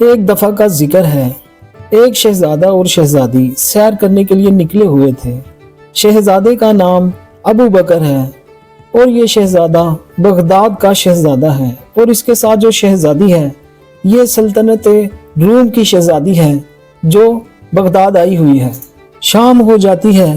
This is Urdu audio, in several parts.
ایک دفعہ کا ذکر ہے، ایک شہزادہ اور شہزادی سیر کرنے کے لیے نکلے ہوئے تھے۔ شہزادے کا نام ابو بکر ہے اور یہ شہزادہ بغداد کا شہزادہ ہے، اور اس کے ساتھ جو شہزادی ہے یہ سلطنت روم کی شہزادی ہے جو بغداد آئی ہوئی ہے۔ شام ہو جاتی ہے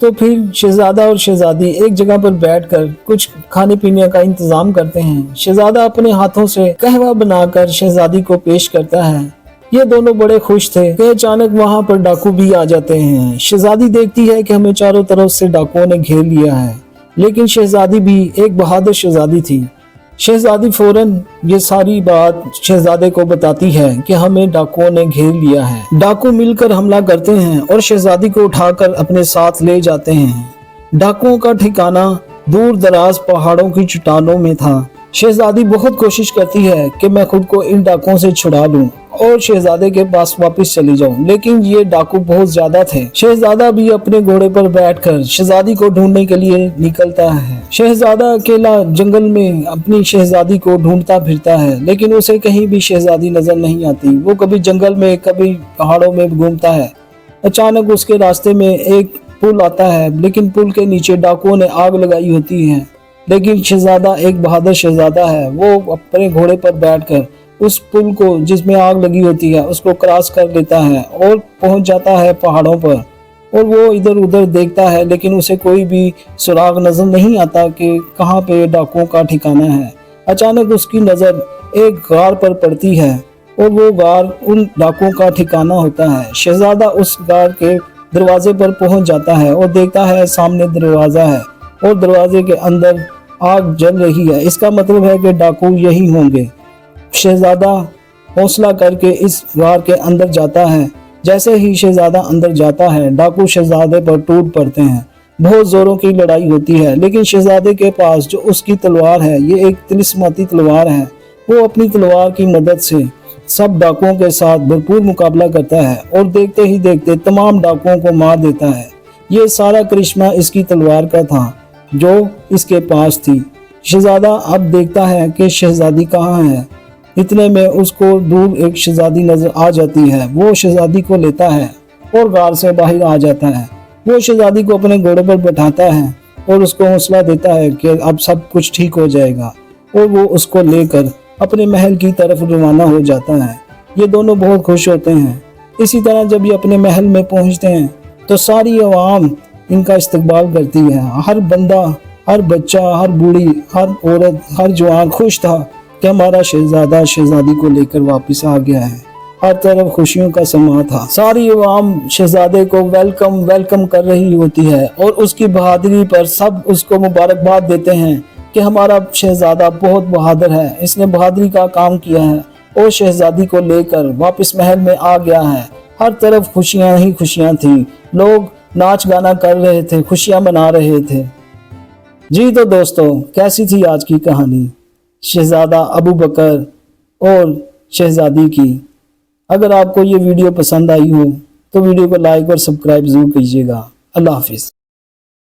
تو پھر شہزادہ اور شہزادی ایک جگہ پر بیٹھ کر کچھ کھانے پینے کا انتظام کرتے ہیں۔ شہزادہ اپنے ہاتھوں سے قہوہ بنا کر شہزادی کو پیش کرتا ہے۔ یہ دونوں بڑے خوش تھے کہ اچانک وہاں پر ڈاکو بھی آ جاتے ہیں۔ شہزادی دیکھتی ہے کہ ہمیں چاروں طرف سے ڈاکوؤں نے گھیر لیا ہے، لیکن شہزادی بھی ایک بہادر شہزادی تھی۔ شہزادی فوراً یہ ساری بات شہزادے کو بتاتی ہے کہ ہمیں ڈاکوؤں نے گھیر لیا ہے۔ ڈاکو مل کر حملہ کرتے ہیں اور شہزادی کو اٹھا کر اپنے ساتھ لے جاتے ہیں۔ ڈاکوؤں کا ٹھکانہ دور دراز پہاڑوں کی چٹانوں میں تھا۔ شہزادی بہت کوشش کرتی ہے کہ میں خود کو ان ڈاکوؤں سے چھڑا لوں اور شہزادے کے پاس واپس چلی جاؤں، لیکن یہ ڈاکو بہت زیادہ تھے۔ شہزادہ بھی اپنے گھوڑے پر بیٹھ کر شہزادی کو ڈھونڈنے کے لیے نکلتا ہے۔ شہزادہ اکیلا جنگل میں اپنی شہزادی کو ڈھونڈتا پھرتا ہے، لیکن اسے کہیں بھی شہزادی نظر نہیں آتی۔ وہ کبھی جنگل میں کبھی پہاڑوں میں گھومتا ہے۔ اچانک اس کے راستے میں ایک پل آتا ہے، لیکن پل کے نیچے ڈاکوؤں نے آگ لگائی ہوتی ہے، لیکن شہزادہ ایک بہادر شہزادہ ہے۔ وہ اپنے گھوڑے پر بیٹھ کر اس پل کو جس میں آگ لگی ہوتی ہے اس کو کراس کر لیتا ہے اور پہنچ جاتا ہے پہاڑوں پر، اور وہ ادھر ادھر دیکھتا ہے لیکن اسے کوئی بھی سراغ نظر نہیں آتا کہ کہاں پہ ڈاکوؤں کا ٹھکانہ ہے۔ اچانک اس کی نظر ایک غار پر پڑتی ہے اور وہ غار ان ڈاکوؤں کا ٹھکانہ ہوتا ہے۔ شہزادہ اس غار کے دروازے پر پہنچ جاتا ہے اور دیکھتا ہے سامنے دروازہ ہے اور دروازے کے اندر آگ جل رہی ہے۔ اس کا مطلب ہے کہ ڈاکو یہی ہوں گے۔ شہزادہ حوصلہ کر کے اس غار کے اندر جاتا ہے۔ جیسے ہی شہزادہ اندر جاتا ہے ڈاکو شہزادے پر ٹوٹ پڑتے ہیں۔ بہت زوروں کی لڑائی ہوتی ہے، لیکن شہزادے کے پاس جو اس کی تلوار ہے یہ ایک طلسماتی تلوار ہے۔ وہ اپنی تلوار کی مدد سے سب ڈاکوؤں کے ساتھ بھرپور مقابلہ کرتا ہے اور دیکھتے ہی دیکھتے تمام ڈاکوؤں کو مار دیتا ہے۔ یہ سارا کرشمہ اس کی تلوار کا تھا جو اس کے پاس تھی۔ شہزادہ اب دیکھتا ہے کہ شہزادی کہاں ہے۔ اتنے میں اس کو دور ایک شہزادی نظر آ جاتی ہے۔ وہ شہزادی کو لیتا ہے اور غار سے باہر آ جاتا ہے۔ وہ شہزادی کو اپنے گھوڑے پر بٹھاتا ہے اور اس کو حوصلہ دیتا ہے کہ اب سب کچھ ٹھیک ہو جائے گا، اور وہ اس کو لے کر اپنے محل کی طرف روانہ ہو جاتا ہے۔ یہ دونوں بہت خوش ہوتے ہیں۔ اسی طرح جب یہ اپنے محل میں پہنچتے ہیں تو ساری عوام ان کا استقبال کرتی ہے۔ ہر بندہ، ہر بچہ، ہر بوڑھی، ہر عورت، ہر جوان خوش تھا کہ ہمارا شہزادہ شہزادی کو لے کر واپس آ گیا ہے۔ ہر طرف خوشیوں کا سما تھا۔ ساری عوام شہزادے کو ویلکم کر رہی ہوتی ہے اور اس کی بہادری پر سب اس کو مبارکباد دیتے ہیں کہ ہمارا شہزادہ بہت بہادر ہے، اس نے بہادری کا کام کیا ہے اور شہزادی کو لے کر واپس محل میں آ گیا ہے۔ ہر طرف خوشیاں ہی خوشیاں تھیں، لوگ ناچ گانا کر رہے تھے، خوشیاں منا رہے تھے۔ جی تو دوستو، کیسی تھی آج کی کہانی شہزادہ ابو بکر اور شہزادی کی؟ اگر آپ کو یہ ویڈیو پسند آئی ہو تو ویڈیو کو لائک اور سبسکرائب ضرور کیجیے گا۔ اللہ حافظ۔